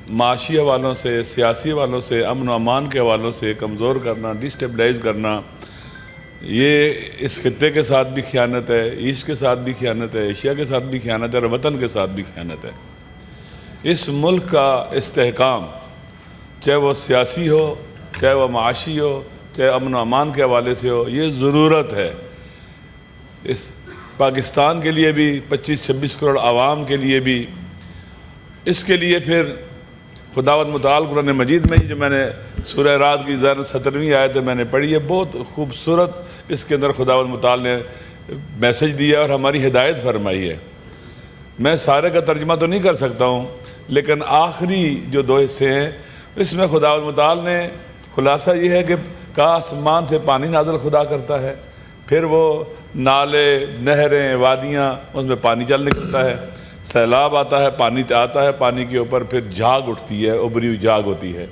معاشی حوالوں سے، سیاسی حوالوں سے، امن و امان کے حوالوں سے کمزور کرنا، ڈسٹیبلائز کرنا، یہ اس خطے کے ساتھ بھی خیانت ہے، ایسٹ کے ساتھ بھی خیانت ہے، ایشیا کے ساتھ بھی خیانت ہے، اور وطن کے ساتھ بھی خیانت ہے۔ اس ملک کا استحکام، چاہے وہ سیاسی ہو، چاہے وہ معاشی ہو، چاہے امن و امان کے حوالے سے ہو، یہ ضرورت ہے۔ اس پاکستان کے لیے بھی، 25-26 کروڑ عوام کے لیے بھی، اس کے لیے پھر خداوند متعال قرآن مجید میں جو میں نے سورہ رعد کی 17ویں آیت میں نے پڑھی ہے، بہت خوبصورت اس کے اندر خداوند متعال نے میسج دیا اور ہماری ہدایت فرمائی ہے۔ میں سارے کا ترجمہ تو نہیں کر سکتا ہوں، لیکن آخری جو 2 حصے ہیں اس میں خداوند متعال نے خلاصہ یہ ہے کہ آسمان سے پانی نازل خدا کرتا ہے، پھر وہ نالے، نہریں، وادیاں، اس میں پانی چل نکلتا ہے، سیلاب آتا ہے، پانی آتا ہے، پانی کے اوپر پھر جھاگ اٹھتی ہے، ابری ہوئی جھاگ ہوتی ہے۔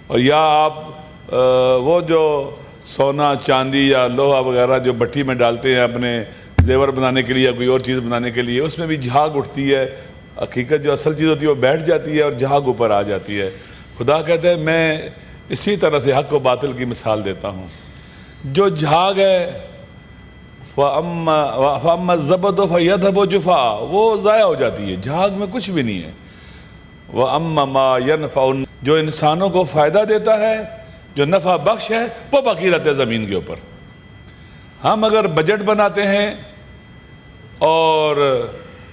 اور یا آپ وہ جو سونا، چاندی یا لوہا وغیرہ جو بھٹی میں ڈالتے ہیں اپنے زیور بنانے کے لیے یا کوئی اور چیز بنانے کے لیے، اس میں بھی جھاگ اٹھتی ہے، حقیقت جو اصل چیز ہوتی ہے وہ بیٹھ جاتی ہے اور جھاگ اوپر آ جاتی ہے۔ خدا کہتا ہے میں اسی طرح سے حق و باطل کی مثال دیتا ہوں۔ جو جھاگ ہے فَأَمَّا الزَّبَدُ فَيَذْهَبُ جُفَاءً، وہ ضائع ہو جاتی ہے، جھاگ میں کچھ بھی نہیں ہے۔ وَأَمَّا مَا يَنْفَعُ، جو انسانوں کو فائدہ دیتا ہے، جو نفع بخش ہے، وہ باقی رہتا ہے زمین کے اوپر۔ ہم اگر بجٹ بناتے ہیں اور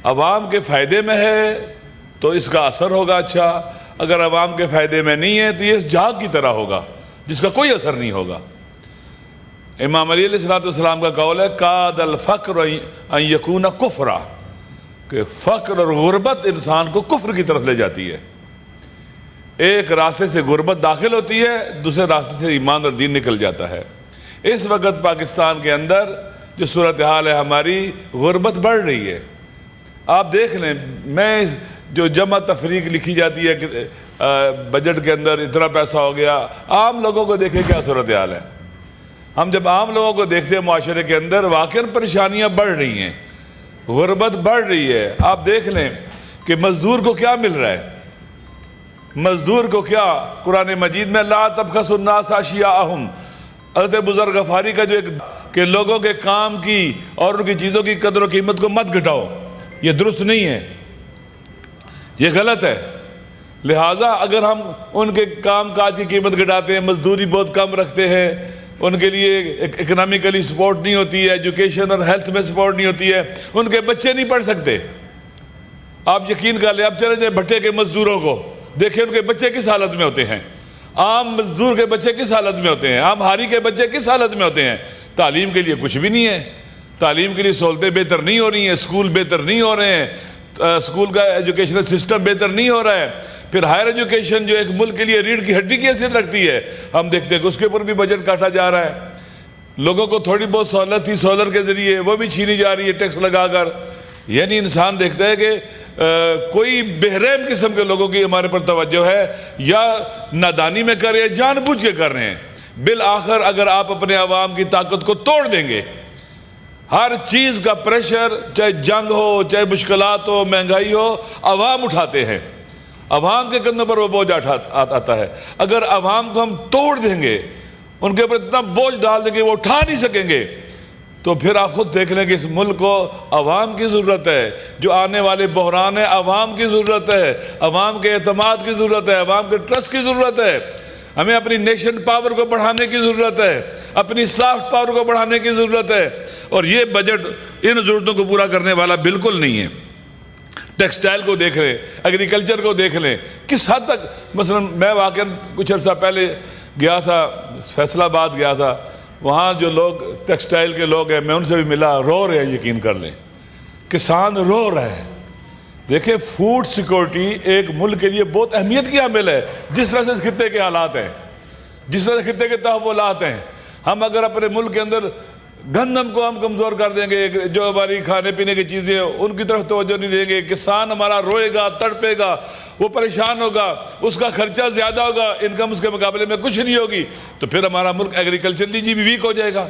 عوام کے فائدے میں ہے تو اس کا اثر ہوگا اچھا، اگر عوام کے فائدے میں نہیں ہے تو یہ اس جھاگ کی طرح ہوگا جس کا کوئی اثر نہیں ہوگا۔ امام علی علیہ السلام کا قول ہے کاد الفقر ان یکون کفرا، کہ فقر اور غربت انسان کو کفر کی طرف لے جاتی ہے۔ ایک راستے سے غربت داخل ہوتی ہے، دوسرے راستے سے ایمان اور دین نکل جاتا ہے۔ اس وقت پاکستان کے اندر جو صورتحال ہے ہماری، غربت بڑھ رہی ہے۔ آپ دیکھ لیں، میں جو جمع تفریق لکھی جاتی ہے کہ بجٹ کے اندر اتنا پیسہ ہو گیا، عام لوگوں کو دیکھیں کیا صورتحال ہے۔ ہم جب عام لوگوں کو دیکھتے ہیں معاشرے کے اندر، واقعاً پریشانیاں بڑھ رہی ہیں، غربت بڑھ رہی ہے۔ آپ دیکھ لیں کہ مزدور کو کیا مل رہا ہے، مزدور کو کیا، قرآن مجید میں لا تبخسوا الناس اشیاءہم، حضرت بزرگ غفاری کا جو ایک کہ لوگوں کے کام کی اور ان کی چیزوں کی قدر و قیمت کو مت گھٹاؤ، یہ درست نہیں ہے، یہ غلط ہے۔ لہٰذا اگر ہم ان کے کام کاج کی قیمت گھٹاتے ہیں، مزدوری بہت کم رکھتے ہیں، ان کے لیے اکنامکلی سپورٹ نہیں ہوتی ہے، ایجوکیشن اور ہیلتھ میں سپورٹ نہیں ہوتی ہے، ان کے بچے نہیں پڑھ سکتے۔ آپ یقین کر لیں، آپ چلے جائیں بھٹے کے مزدوروں کو دیکھیں، ان کے بچے کس حالت میں ہوتے ہیں، عام مزدور کے بچے کس حالت میں ہوتے ہیں، عام ہاری کے بچے کس حالت میں ہوتے ہیں۔ تعلیم کے لیے کچھ بھی نہیں ہے، تعلیم کے لیے سہولتیں بہتر نہیں ہو رہی ہیں، اسکول بہتر نہیں ہو رہے ہیں، اسکول کا ایجوکیشنل سسٹم بہتر نہیں ہو رہا ہے۔ پھر ہائر ایجوکیشن جو ایک ملک کے لیے ریڑھ کی ہڈی کی حیثیت رکھتی ہے، ہم دیکھتے ہیں کہ اس کے اوپر بھی بجٹ کاٹا جا رہا ہے۔ لوگوں کو تھوڑی بہت سہولت تھی سولر کے ذریعے، وہ بھی چھینی جا رہی ہے ٹیکس لگا کر۔ یعنی انسان دیکھتا ہے کہ کوئی بہرحم قسم کے لوگوں کی ہمارے پر توجہ ہے، یا نادانی میں کر رہے ہیں، جان بوجھ کے کر رہے ہیں۔ بالآخر اگر آپ اپنے عوام کی طاقت کو توڑ دیں گے، ہر چیز کا پریشر، چاہے جنگ ہو، چاہے مشکلات ہو، مہنگائی ہو، عوام اٹھاتے ہیں، عوام کے کندھوں پر وہ بوجھ آتا ہے۔ اگر عوام کو ہم توڑ دیں گے، ان کے اوپر اتنا بوجھ ڈال دیں گے وہ اٹھا نہیں سکیں گے، تو پھر آپ خود دیکھ لیں کہ اس ملک کو عوام کی ضرورت ہے۔ جو آنے والے بحران ہے، عوام کی ضرورت ہے، عوام کے اعتماد کی ضرورت ہے، عوام کے ٹرسٹ کی ضرورت ہے۔ ہمیں اپنی نیشن پاور کو بڑھانے کی ضرورت ہے، اپنی سافٹ پاور کو بڑھانے کی ضرورت ہے، اور یہ بجٹ ان ضرورتوں کو پورا کرنے والا بالکل نہیں ہے۔ ٹیکسٹائل کو دیکھ لیں، ایگریکلچر کو دیکھ لیں، کس حد تک، مثلا میں واقعاً کچھ عرصہ پہلے گیا تھا، فیصل آباد گیا تھا، وہاں جو لوگ ٹیکسٹائل کے لوگ ہیں، میں ان سے بھی ملا، رو رہے ہیں، یقین کر لیں، کسان رو رہے ہیں۔ دیکھیں، فوڈ سیکورٹی ایک ملک کے لیے بہت اہمیت کی حامل ہے، جس طرح سے اس خطے کے حالات ہیں، جس طرح سے خطے کے تحولات ہیں۔ ہم اگر اپنے ملک کے اندر گندم کو ہم کمزور کر دیں گے، جو ہماری کھانے پینے کی چیزیں ہیں ان کی طرف توجہ نہیں دیں گے، کسان ہمارا روئے گا، تڑپے گا، وہ پریشان ہوگا، اس کا خرچہ زیادہ ہوگا، انکم اس کے مقابلے میں کچھ نہیں ہوگی، تو پھر ہمارا ملک ایگریکلچرلی بھی ویک ہو جائے گا۔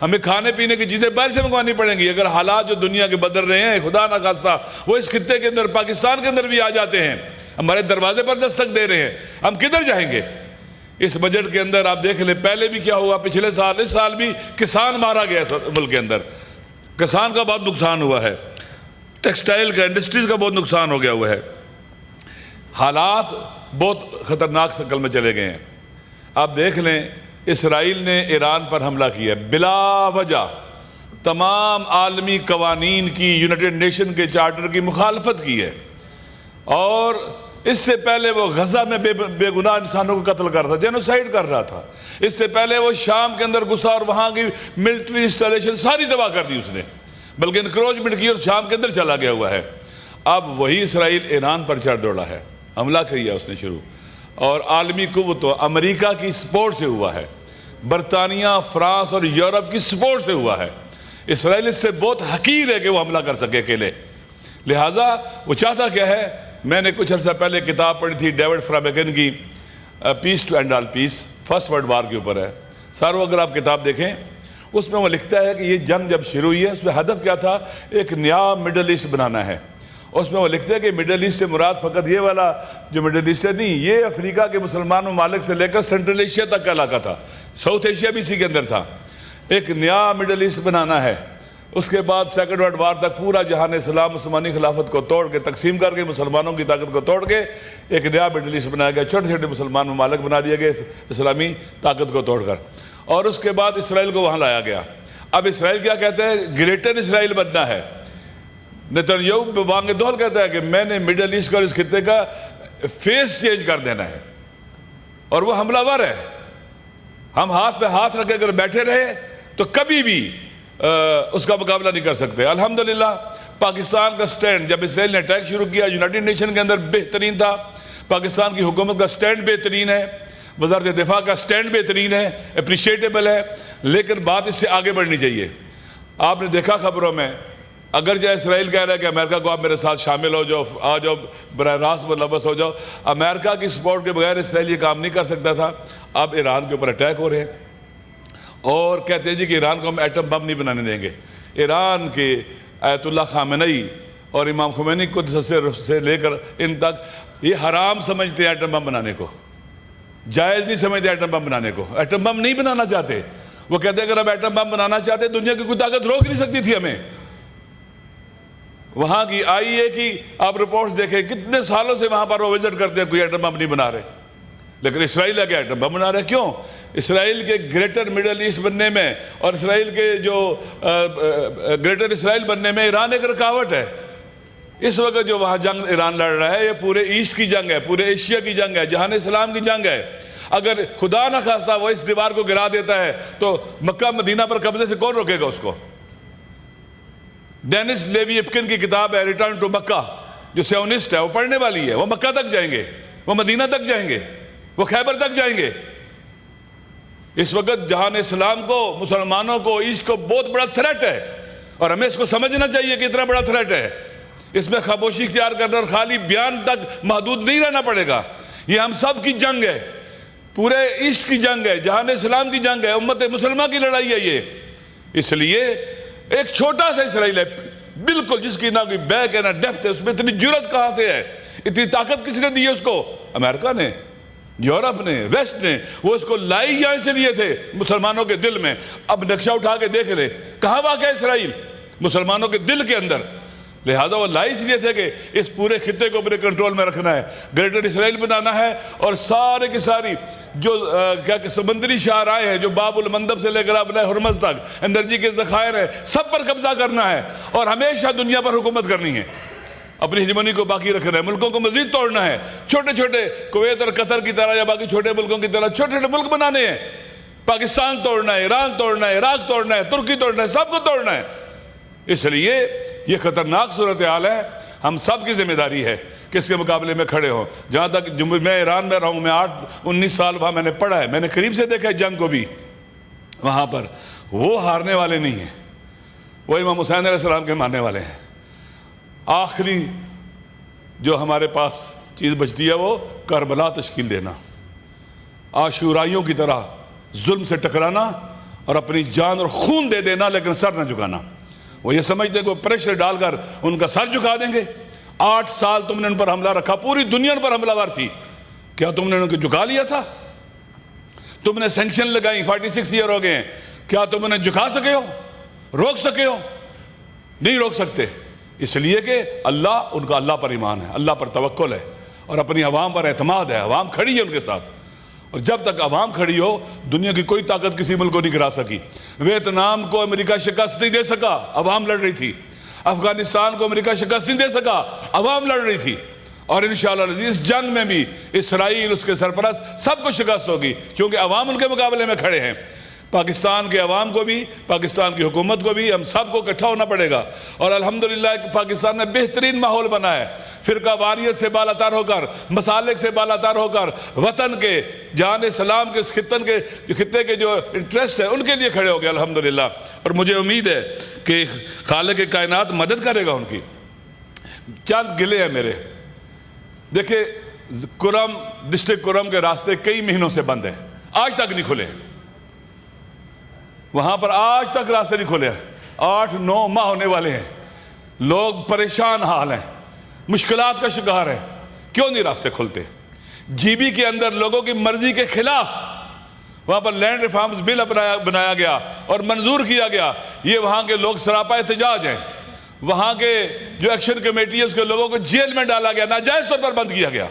ہمیں کھانے پینے کی چیزیں باہر سے منگوانی پڑیں گی۔ اگر حالات جو دنیا کے بدل رہے ہیں خدا نہ خواستہ وہ اس خطے کے اندر پاکستان کے اندر بھی آ جاتے ہیں، ہمارے دروازے پر دستک دے رہے ہیں، ہم کدھر جائیں گے؟ اس بجٹ کے اندر آپ دیکھ لیں پہلے بھی کیا ہوا، پچھلے سال اس سال بھی کسان مارا گیا اس ملک کے اندر، کسان کا بہت نقصان ہوا ہے، ٹیکسٹائل کا انڈسٹریز کا بہت نقصان ہو گیا ہوا ہے۔ حالات بہت خطرناک شکل میں چلے گئے ہیں۔ آپ دیکھ لیں اسرائیل نے ایران پر حملہ کیا بلا وجہ، تمام عالمی قوانین کی، یونائٹڈ نیشن کے چارٹر کی مخالفت کی ہے، اور اس سے پہلے وہ غزہ میں بے گناہ انسانوں کو قتل کر رہا تھا، جینوسائیڈ کر رہا تھا۔ اس سے پہلے وہ شام کے اندر گھسا اور وہاں کی ملٹری انسٹالیشن ساری تباہ کر دی اس نے، بلکہ انکروچمنٹ کی اور شام کے اندر چلا گیا ہوا ہے۔ اب وہی اسرائیل ایران پر چڑھ دوڑا ہے، حملہ کیا اس نے شروع، اور عالمی قوتوں امریکہ کی سپورٹ سے ہوا ہے، برطانیہ، فرانس اور یورپ کی سپورٹ سے ہوا ہے۔ اسرائیل اس سے بہت حقیر ہے کہ وہ حملہ کر سکے اکیلے، لہٰذا وہ چاہتا کیا ہے؟ میں نے کچھ عرصہ پہلے کتاب پڑھی تھی ڈیوڈ فرابیگن کی، peace to end all peace, first world war کے اوپر ہے ساروں۔ اگر آپ کتاب دیکھیں اس میں وہ لکھتا ہے کہ یہ جنگ جب شروع ہوئی ہے اس میں ہدف کیا تھا؟ ایک نیا مڈل ایسٹ بنانا ہے۔ اس میں وہ لکھتے ہیں کہ مڈل ایسٹ سے مراد فقط یہ والا جو مڈل ایسٹ ہے نہیں، یہ افریقہ کے مسلمان ممالک سے لے کر سینٹرل ایشیا تک کا علاقہ تھا، ساؤتھ ایشیا بھی اسی کے اندر تھا۔ ایک نیا مڈل ایسٹ بنانا ہے۔ اس کے بعد سیکنڈ ورلڈ وار تک پورا جہان اسلام مسلمانی خلافت کو توڑ کے، تقسیم کر کے، مسلمانوں کی طاقت کو توڑ کے ایک نیا مڈل ایسٹ بنایا گیا، چھوٹے چھوٹے مسلمان ممالک بنا دیے گئے اسلامی طاقت کو توڑ کر، اور اس کے بعد اسرائیل کو وہاں لایا گیا۔ اب اسرائیل کیا کہتے ہیں؟ گریٹر اسرائیل بننا ہے۔ نیتنیاہو بانگ دول کہتا ہے کہ میں نے مڈل ایسٹ کا اس خطے کا فیس چینج کر دینا ہے، اور وہ حملہ ور ہے۔ ہم ہاتھ پہ ہاتھ رکھ کے اگر بیٹھے رہے تو کبھی بھی اس کا مقابلہ نہیں کر سکتے۔ الحمدللہ پاکستان کا سٹینڈ جب اسرائیل نے اٹیک شروع کیا یونائٹڈ نیشن کے اندر بہترین تھا، پاکستان کی حکومت کا سٹینڈ بہترین ہے، وزارت دفاع کا سٹینڈ بہترین ہے، اپریشیٹیبل ہے، لیکن بات اس سے آگے بڑھنی چاہیے۔ آپ نے دیکھا خبروں میں، اگرچہ اسرائیل کہہ رہا ہے کہ امریکہ کو آپ میرے ساتھ شامل ہو جاؤ، آ جاؤ، براہ راست ملوث ہو جاؤ، امریکہ کی سپورٹ کے بغیر اسرائیل یہ کام نہیں کر سکتا تھا۔ اب ایران کے اوپر اٹیک ہو رہے ہیں اور کہتے ہیں جی کہ ایران کو ہم ایٹم بم نہیں بنانے دیں گے۔ ایران کے آیت اللہ خامنئی اور امام خمینی کو سے لے کر ان تک یہ حرام سمجھتے ہیں ایٹم بم بنانے کو، جائز نہیں سمجھتے ایٹم بم بنانے کو، ایٹم بم نہیں بنانا چاہتے۔ وہ کہتے ہیں اگر ہم ایٹم بم بنانا چاہتے دنیا کی کوئی طاقت روک نہیں سکتی تھی ہمیں۔ وہاں کی آئی اے کی آپ رپورٹس دیکھیں، کتنے سالوں سے وہاں پر وہ وزٹ کرتے ہیں، کوئی ایٹم بم نہیں بنا رہے، لیکن اسرائیل ہے کہ ایٹم بم بنا رہے۔ کیوں؟ اسرائیل کے گریٹر مڈل ایسٹ بننے میں اور اسرائیل کے جو گریٹر اسرائیل بننے میں ایران ایک رکاوٹ ہے۔ اس وقت جو وہاں جنگ ایران لڑ رہا ہے یہ پورے ایسٹ کی جنگ ہے، پورے ایشیا کی جنگ ہے، جہان اسلام کی جنگ ہے۔ اگر خدا نہ خواستہ وہ اس دیوار کو گرا دیتا ہے تو مکہ مدینہ پر قبضے سے کون روکے گا اس کو؟ ڈینس لیوی اپکن کی کتاب ہے ریٹرن ٹو مکہ، جو سیونسٹ ہے، وہ پڑھنے والی ہے۔ وہ مکہ تک جائیں گے، وہ مدینہ تک جائیں گے، وہ خیبر تک جائیں گے۔ اس وقت جہان اسلام کو، مسلمانوں کو، ایسٹ کو بہت بڑا تھریٹ ہے، اور ہمیں اس کو سمجھنا چاہیے کہ اتنا بڑا تھریٹ ہے۔ اس میں خاموشی اختیار کرنا اور خالی بیان تک محدود نہیں رہنا پڑے گا۔ یہ ہم سب کی جنگ ہے، پورے ایسٹ کی جنگ ہے، جہان اسلام کی جنگ ہے، امت مسلمہ کی لڑائی ہے یہ۔ اس لیے ایک چھوٹا سا اسرائیل ہے بالکل، جس کی نہ کوئی بیک ہے نہ ڈیپتھ ہے، اس میں اتنی جرت کہاں سے ہے؟ اتنی طاقت کس نے دی ہے اس کو؟ امریکہ نے، یورپ نے، ویسٹ نے۔ وہ اس کو لائی یہاں سے لیے تھے مسلمانوں کے دل میں۔ اب نقشہ اٹھا کے دیکھ لے کہاں واقع ہے اسرائیل؟ مسلمانوں کے دل کے اندر۔ لہذا وہ لائی اس لیے تھے کہ اس پورے خطے کو اپنے کنٹرول میں رکھنا ہے، گریٹر اسرائیل بنانا ہے، اور سارے کی ساری جو سمندری شاہراہیں ہیں، جو باب المندب سے لے کر اپنے ہرمز تک انرجی کے ذخائر ہیں، سب پر قبضہ کرنا ہے، اور ہمیشہ دنیا پر حکومت کرنی ہے، اپنی ہیجمونی کو باقی رکھنا ہے، ملکوں کو مزید توڑنا ہے، چھوٹے چھوٹے کویت اور قطر کی طرح یا باقی چھوٹے ملکوں کی طرح چھوٹے چھوٹے ملک بنانے ہیں۔ پاکستان توڑنا ہے، ایران توڑنا ہے، عراق توڑنا ہے، ترکی توڑنا ہے، سب کو توڑنا ہے۔ اس لیے یہ خطرناک صورتحال ہے، ہم سب کی ذمہ داری ہے کہ اس کے مقابلے میں کھڑے ہوں۔ جہاں تک میں ایران میں رہا ہوں، میں 19 سال وہاں میں نے پڑھا ہے، میں نے قریب سے دیکھا ہے جنگ کو بھی۔ وہاں پر وہ ہارنے والے نہیں ہیں، وہ امام حسین علیہ السلام کے ماننے والے ہیں۔ آخری جو ہمارے پاس چیز بچتی ہے وہ کربلا تشکیل دینا، عاشورائیوں کی طرح ظلم سے ٹکرانا اور اپنی جان اور خون دے دینا لیکن سر نہ جھکانا۔ وہ یہ سمجھتے کہ پریشر ڈال کر ان کا سر جھکا دیں گے۔ 8 سال تم نے ان پر حملہ رکھا، پوری دنیا ان پر حملہ ور تھی، کیا تم نے ان کو جھکا لیا تھا؟ تم نے سینکشن لگائیں، 46 ایئر ہو گئے ہیں، کیا تم انہیں جھکا سکے ہو، روک سکے ہو؟ نہیں روک سکتے، اس لیے کہ اللہ، ان کا اللہ پر ایمان ہے، اللہ پر توکل ہے اور اپنی عوام پر اعتماد ہے، عوام کھڑی ہے ان کے ساتھ، اور جب تک عوام کھڑی ہو دنیا کی کوئی طاقت کسی ملک کو نہیں گرا سکی۔ ویتنام کو امریکہ شکست نہیں دے سکا، عوام لڑ رہی تھی۔ افغانستان کو امریکہ شکست نہیں دے سکا، عوام لڑ رہی تھی۔ اور انشاءاللہ اس جنگ میں بھی اسرائیل، اس کے سرپرست، سب کو شکست ہوگی کیونکہ عوام ان کے مقابلے میں کھڑے ہیں۔ پاکستان کے عوام کو بھی، پاکستان کی حکومت کو بھی، ہم سب کو اکٹھا ہونا پڑے گا۔ اور الحمدللہ پاکستان نے بہترین ماحول بنا ہے، فرقہ واریت سے بالاتر ہو کر، مسالک سے بالاتر ہو کر، وطن کے، جان اسلام کے، اس خطے کے جو انٹرسٹ ہے ان کے لیے کھڑے ہو گئے الحمدللہ۔ اور مجھے امید ہے کہ خالق کائنات مدد کرے گا ان کی۔ چند گلے ہیں میرے، دیکھیں کرم، ڈسٹرکٹ کرم کے راستے کئی مہینوں سے بند ہیں، آج تک نہیں کھلے، وہاں پر آج تک راستے نہیں کھلے ہیں، 8-9 ماہ ہونے والے ہیں، لوگ پریشان حال ہیں، مشکلات کا شکار ہیں، کیوں نہیں راستے کھلتے؟ جی بی کے اندر لوگوں کی مرضی کے خلاف وہاں پر لینڈ ریفارمز بل بنایا گیا اور منظور کیا گیا، یہ وہاں کے لوگ سراپا احتجاج ہیں، وہاں کے جو ایکشن کمیٹی ہے اس کے لوگوں کو جیل میں ڈالا گیا، ناجائز طور پر بند کیا گیا۔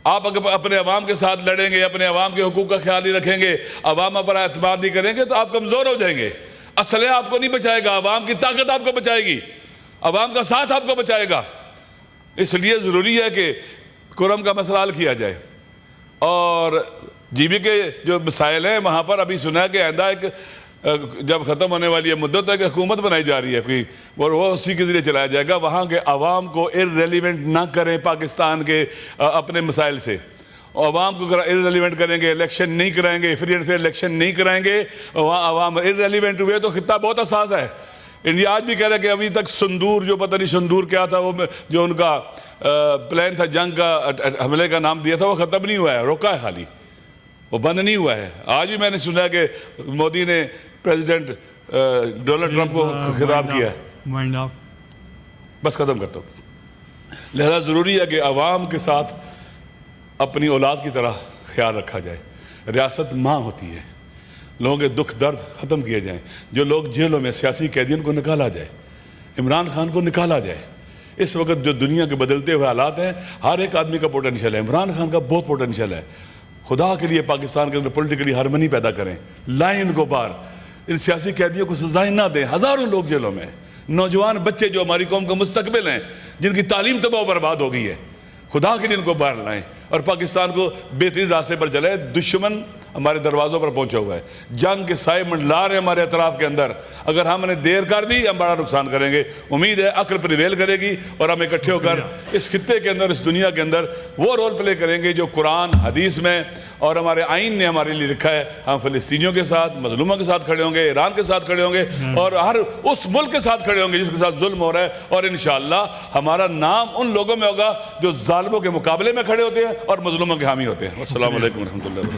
آپ اگر اپنے عوام کے ساتھ لڑیں گے، اپنے عوام کے حقوق کا خیال نہیں رکھیں گے، عوام پر اعتماد نہیں کریں گے تو آپ کمزور ہو جائیں گے۔ اسلحہ آپ کو نہیں بچائے گا، عوام کی طاقت آپ کو بچائے گی، عوام کا ساتھ آپ کو بچائے گا۔ اس لیے ضروری ہے کہ کرم کا مسئلہ حل کیا جائے۔ اور جی بی کے جو مسائل ہیں وہاں پر ابھی سنا ہے کہ آئندہ ایک جب ختم ہونے والی ہے مدت ہے کہ حکومت بنائی جا رہی ہے کوئی، اور وہ اسی کے ذریعے چلایا جائے گا۔ وہاں کے عوام کو ارریلیونٹ نہ کریں پاکستان کے اپنے مسائل سے، عوام کو ارریلیونٹ کریں گے، الیکشن نہیں کرائیں گے، فری اینڈ فیئر الیکشن نہیں کرائیں گے، وہاں عوام ارریلیونٹ ہوئے تو خطہ بہت حساس ہے۔ انڈیا آج بھی کہہ رہا ہے کہ ابھی تک سندور، جو پتہ نہیں سندور کیا تھا، وہ جو ان کا پلان تھا جنگ کا، حملے کا نام دیا تھا، وہ ختم نہیں ہوا ہے، روکا ہے خالی، وہ بند نہیں ہوا ہے۔ آج بھی میں نے سنا ہے کہ مودی نے پریزیڈنٹ ڈونلڈ ٹرمپ کو خطاب کیا ہے۔ بس ختم کرتا ہوں۔ لہذا ضروری ہے کہ عوام کے ساتھ اپنی اولاد کی طرح خیال رکھا جائے۔ ریاست ماں ہوتی ہے، لوگوں کے دکھ درد ختم کیے جائیں، جو لوگ جیلوں میں سیاسی قیدیوں کو نکالا جائے، عمران خان کو نکالا جائے۔ اس وقت جو دنیا کے بدلتے ہوئے حالات ہیں، ہر ایک آدمی کا پوٹینشیل ہے، عمران خان کا بہت پوٹینشیل ہے۔ خدا کے لیے پاکستان کے اندر پولیٹیکلی ہارمنی پیدا کریں، لائیں ان کو باہر، ان سیاسی قیدیوں کو سزائیں نہ دیں۔ ہزاروں لوگ جیلوں میں، نوجوان بچے جو ہماری قوم کا مستقبل ہیں، جن کی تعلیم تباہ و برباد ہو گئی ہے، خدا کے لیے ان کو باہر لائیں اور پاکستان کو بہترین راستے پر چلائیں۔ دشمن ہمارے دروازوں پر پہنچا ہوا ہے، جنگ کے سائے منڈلا رہے ہیں ہمارے اطراف کے اندر، اگر ہم نے دیر کر دی ہم بڑا نقصان کریں گے۔ امید ہے عقل پریویل کرے گی اور ہم اکٹھے ہو کر اس خطے کے اندر، اس دنیا کے اندر وہ رول پلے کریں گے جو قرآن حدیث میں اور ہمارے آئین نے ہمارے لیے لکھا ہے۔ ہم فلسطینیوں کے ساتھ، مظلوموں کے ساتھ کھڑے ہوں گے، ایران کے ساتھ کھڑے ہوں گے اور ہر اس ملک کے ساتھ کھڑے ہوں گے جس کے ساتھ ظلم ہو رہا ہے، اور انشاءاللہ ہمارا نام ان لوگوں میں ہوگا جو ظالموں کے مقابلے میں کھڑے ہوتے ہیں اور مظلوموں کے حامی ہوتے ہیں۔ السلام علیکم ورحمۃ اللہ۔